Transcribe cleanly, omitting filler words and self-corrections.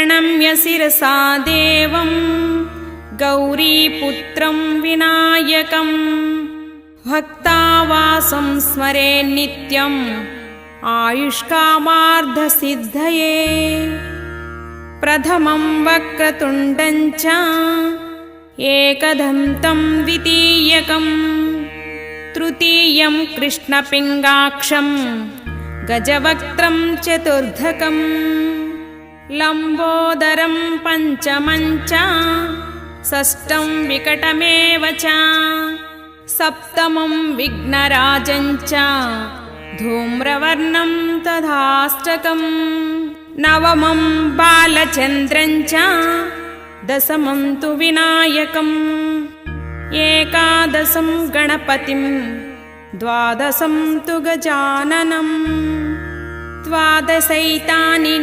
प्रणम्य शिरसा देवं गौरीपुत्रं विनायकं भक्तावासं स्मरे नित्यम् आयुष्कामार्धसिद्धये। प्रथमं वक्रतुण्डं च एकदन्तं द्वितीयकं तृतीयं कृष्णपिङ्गाक्षं गजवक्त्रं चतुर्धकं लम्बोदरं पञ्चमं च षष्ठं विकटमेव च सप्तमं विघ्नराजं च धूम्रवर्णं तथाष्टकं नवमं बालचन्द्रं च दशमं तु विनायकम् एकादशं गणपतिं द्वादशं तु गजाननं द्वादशैतानि